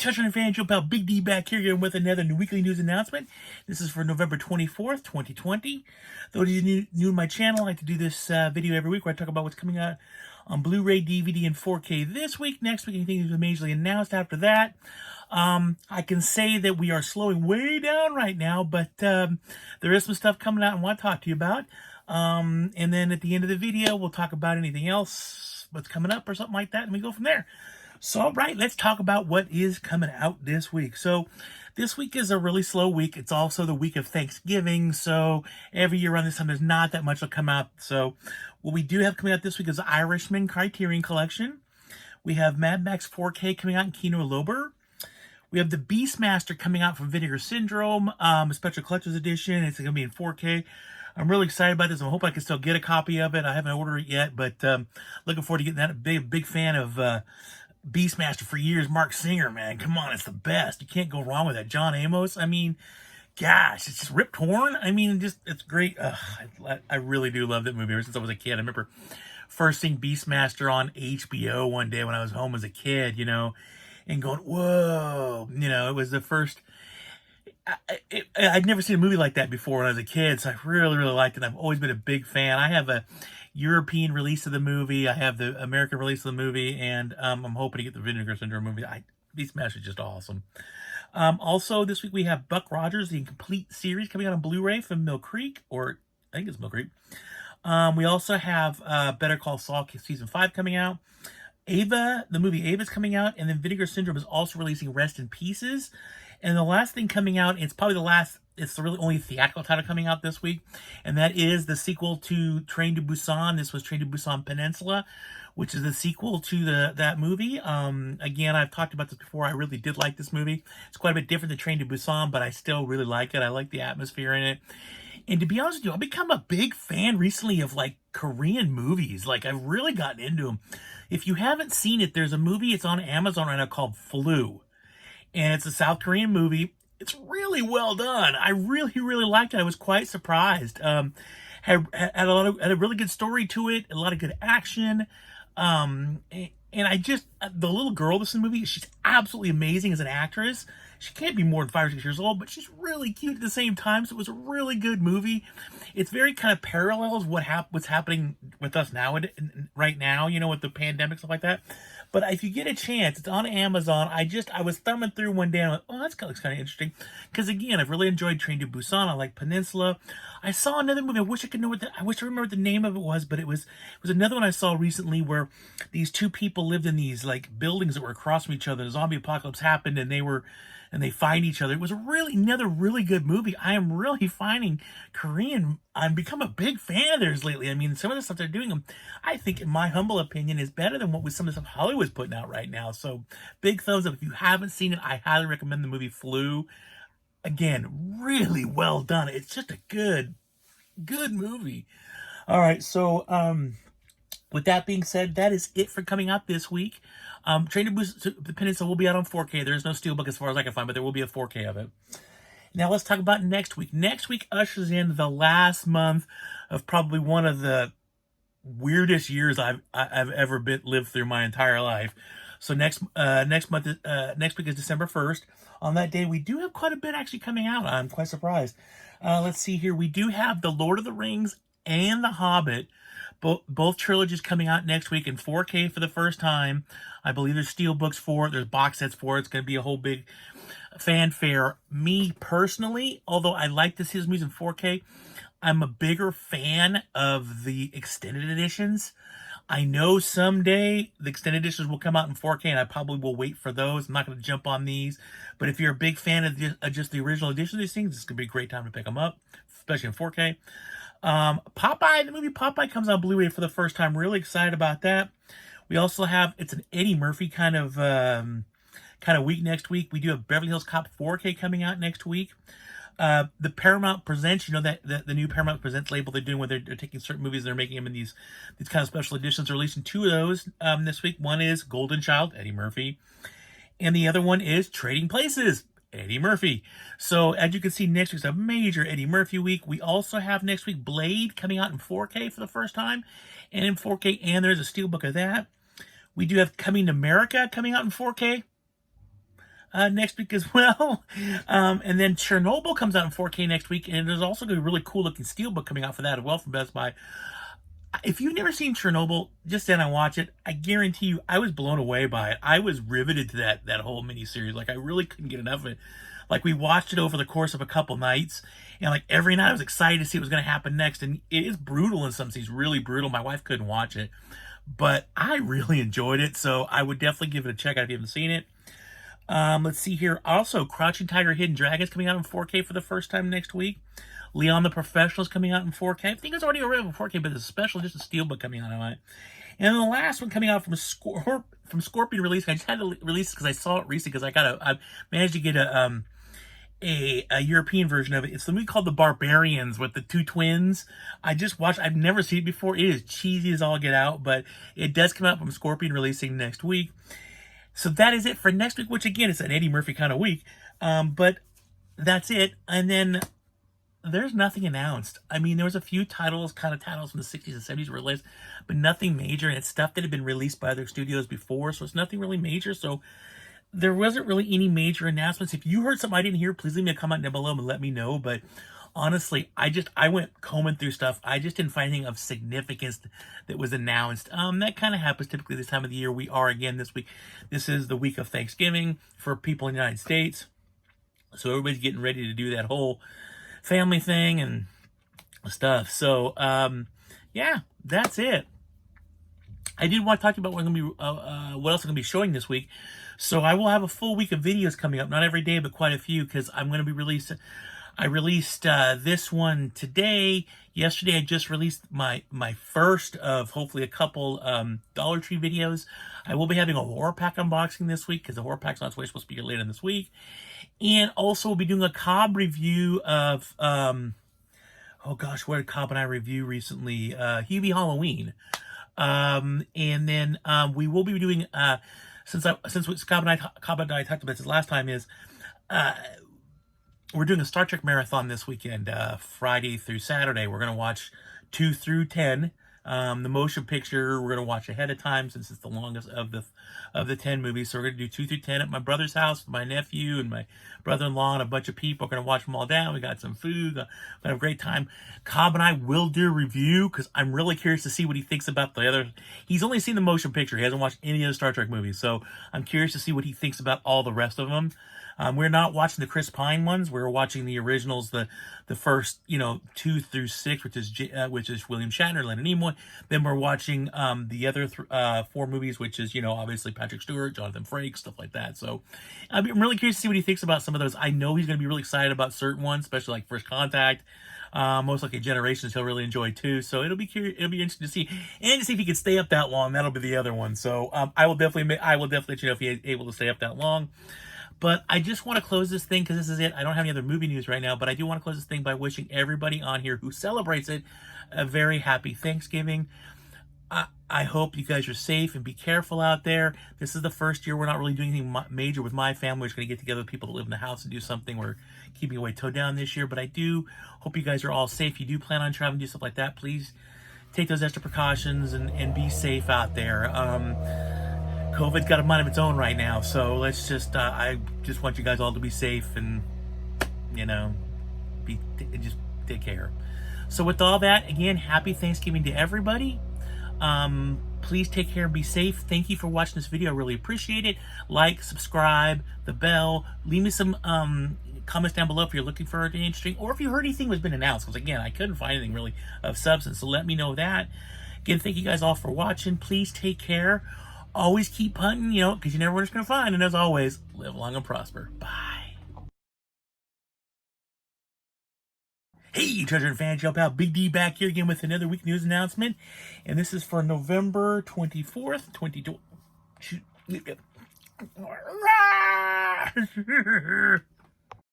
Touchdown fan, Joe Pal, Big D back here again with another weekly news announcement. This is for November 24th, 2020. Those of you new to my channel, I like to do this video every week where I talk about what's coming out on Blu-ray, DVD, and 4K this week. Next week, anything is majorly announced after that. I can say that we are slowing way down right now, but there is some stuff coming out I want to talk to you about. And then at the end of the video, we'll talk about anything else, what's coming up or something like that, and we go from there. So, all right, let's talk about what is coming out this week. So, this week is a really slow week. It's also the week of Thanksgiving, so every year around this time, there's not that much will come out. So, what we do have coming out this week is the Irishman Criterion Collection. We have Mad Max 4K coming out in Kino Lorber. We have the Beastmaster coming out from Vinegar Syndrome, a special collector's edition. It's going to be in 4K. I'm really excited about this. I hope I can still get a copy of it. I haven't ordered it yet, but looking forward to getting that. Big fan of Beastmaster for years. Mark Singer, man, come on, it's the best. You can't go wrong with that. John Amos, I mean, gosh, it's just Rip Torn. I mean, it's great. I really do love that movie ever since I was a kid. I remember first seeing Beastmaster on HBO one day when I was home as a kid, you know, and going, whoa, you know, it was the first. I'd never seen a movie like that before when I was a kid, so I really liked it. I've always been a big fan. I have a European release of the movie. I have the American release of the movie, and I'm hoping to get the Vinegar Syndrome movie. Beastmaster is just awesome. Also, this week we have Buck Rogers, the Incomplete series, coming out on Blu-ray from Mill Creek, or I think it's Mill Creek. We also have Better Call Saul Season 5 coming out. Ava, the movie Ava is coming out, and then Vinegar Syndrome is also releasing Rest in Pieces. And the last thing coming out, it's probably the last, it's the really only theatrical title coming out this week, and that is the sequel to Train to Busan. This was Train to Busan Peninsula, which is the sequel to that movie. Again, I've talked about this before. I really did like this movie. It's quite a bit different than Train to Busan, but I still really like it. I like the atmosphere in it. And to be honest with you, I've become a big fan recently of, like, Korean movies. Like, I've really gotten into them. If you haven't seen it, there's a movie, it's on Amazon right now, called Flu. And it's a South Korean movie. It's really well done. I really liked it. I was quite surprised. Had a really good story to it, a lot of good action. And I just, the little girl that's in the movie, she's absolutely amazing as an actress. She can't be more than 5 or 6 years old, but she's really cute at the same time. So it was a really good movie. It's very kind of parallels what's happening with us now, right now, you know, with the pandemic, stuff like that. But if you get a chance, it's on Amazon. I was thumbing through one day and I'm like, oh, that looks kind of interesting. Because again, I've really enjoyed Train to Busan. I like Peninsula. I saw another movie. I wish I remember what the name of it was, but it was another one I saw recently where these two people lived in these like buildings that were across from each other. The zombie apocalypse happened and they find each other. It was another really good movie. I am really finding Korean, I've become a big fan of theirs lately. I mean, some of the stuff they're doing, I think, in my humble opinion, is better than what some of the stuff Hollywood's putting out right now. So, big thumbs up. If you haven't seen it, I highly recommend the movie Flu. Again, really well done. It's just a good movie. All right, so, with that being said, that is it for coming out this week. Train to Busan, the Peninsula will be out on 4K. There is no Steelbook as far as I can find, but there will be a 4K of it. Now let's talk about next week. Next week ushers in the last month of probably one of the weirdest years I've ever lived through my entire life. So next week is December 1st. On that day, we do have quite a bit actually coming out. I'm quite surprised. Let's see here. We do have The Lord of the Rings and The Hobbit. Both trilogies coming out next week in 4K for the first time. I believe there's steelbooks for it. There's box sets for it. It's going to be a whole big fanfare. Me personally, although I like to see these movies in 4K, I'm a bigger fan of the extended editions. I know someday the extended editions will come out in 4K, and I probably will wait for those. I'm not going to jump on these. But if you're a big fan of just the original edition of these things, it's going to be a great time to pick them up, especially in 4K. Popeye, the movie Popeye comes on Blu-ray for the first time. Really excited about that. We also have, it's an Eddie Murphy kind of week next week. We do have Beverly Hills Cop 4K coming out next week. The Paramount Presents, you know, that the new Paramount Presents label they're doing where they're taking certain movies and they're making them in these kind of special editions. They're releasing two of those this week. One is Golden Child, Eddie Murphy. And the other one is Trading Places, Eddie Murphy. So as you can see, next week's a major Eddie Murphy week. We also have next week Blade coming out in 4K for the first time, and in 4K, and there's a steelbook of that. We do have Coming to America coming out in 4K. next week as well. And then Chernobyl comes out in 4K next week, and there's also going to be a really cool looking steelbook coming out for that as well from Best Buy. If you've never seen Chernobyl, just sit and watch it. I guarantee you, I was blown away by it. I was riveted to that whole miniseries. Like, I really couldn't get enough of it. Like, we watched it over the course of a couple nights, and like every night I was excited to see what was going to happen next. And it is brutal in some scenes, really brutal. My wife couldn't watch it, but I really enjoyed it. So I would definitely give it a check out if you haven't seen it. Let's see here. Also, Crouching Tiger, Hidden Dragon is coming out in 4K for the first time next week. Leon the Professional is coming out in 4K. I think it's already available in 4K, but it's a special, just a steelbook coming out on it. And then the last one coming out from Scorpion Release. I just had to release it because I saw it recently because I managed to get a European version of it. It's the movie called The Barbarians with the two twins. I just watched. I've never seen it before. It is cheesy as all get out, but it does come out from Scorpion Releasing next week. So that is it for next week, which again, it's an Eddie Murphy kind of week. But that's it. And then there's nothing announced. I mean, there was a few titles from the 60s and 70s released, but nothing major. And it's stuff that had been released by other studios before, so it's nothing really major. So there wasn't really any major announcements. If you heard something I didn't hear, please leave me a comment down below and let me know. But honestly, I went combing through stuff. I just didn't find anything of significance that was announced. That kind of happens typically this time of the year. We are again this week. This is the week of Thanksgiving for people in the United States. So everybody's getting ready to do that whole family thing and stuff. So, yeah, that's it. I did want to talk to you about what else I'm going to be showing this week. So I will have a full week of videos coming up. Not every day, but quite a few, because I'm going to be releasing. I released this one today. Yesterday, I just released my first of hopefully a couple Dollar Tree videos. I will be having a horror pack unboxing this week, because the horror pack's not supposed to be here later this week. And also, we'll be doing a Cobb review of, oh gosh, what did Cobb and I review recently? Hubie Halloween. And then we will be doing, since Cobb and I talked about this last time, is we're doing a Star Trek marathon this weekend, Friday through Saturday. We're going to watch 2 through 10. The motion picture we're going to watch ahead of time since it's the longest of the 10 movies. So we're going to do 2 through 10 at my brother's house with my nephew and my brother-in-law and a bunch of people. We're going to watch them all down. We got some food. We're going to have a great time. Cobb and I will do a review because I'm really curious to see what he thinks about the other. He's only seen the motion picture. He hasn't watched any of the Star Trek movies. So I'm curious to see what he thinks about all the rest of them. We're not watching the Chris Pine ones. We're watching the originals, the first 2 through 6, which is William Shatner, Leonard Nimoy. Then we're watching the other 4 movies, which is obviously Patrick Stewart, Jonathan Frakes, stuff like that. So I'm really curious to see what he thinks about some of those. I know he's going to be really excited about certain ones, especially like First Contact. Most likely Generations he'll really enjoy too. So it'll be interesting to see, and to see if he can stay up that long. That'll be the other one. So I will definitely let you know if he's able to stay up that long. But I just want to close this thing because this is it. I don't have any other movie news right now, but I do want to close this thing by wishing everybody on here who celebrates it a very happy Thanksgiving. I hope you guys are safe and be careful out there. This is the first year we're not really doing anything major with my family. We're just going to get together with people that live in the house and do something. We're keeping away toe down this year, but I do hope you guys are all safe. If you do plan on traveling, do stuff like that, please take those extra precautions and be safe out there. COVID's got a mind of its own right now, so let's just, I just want you guys all to be safe and, just take care. So with all that, again, happy Thanksgiving to everybody. Please take care and be safe. Thank you for watching this video. I really appreciate it. Like, subscribe, the bell. Leave me some comments down below if you're looking for anything interesting, or if you heard anything that's been announced, because again, I couldn't find anything really of substance, so let me know that. Again, thank you guys all for watching. Please take care. Always keep hunting, because you never know what it's going to find. And as always, live long and prosper. Bye. Hey, treasure and fans, jump out. Big D back here again with another week news announcement. And this is for November 24th, 2020.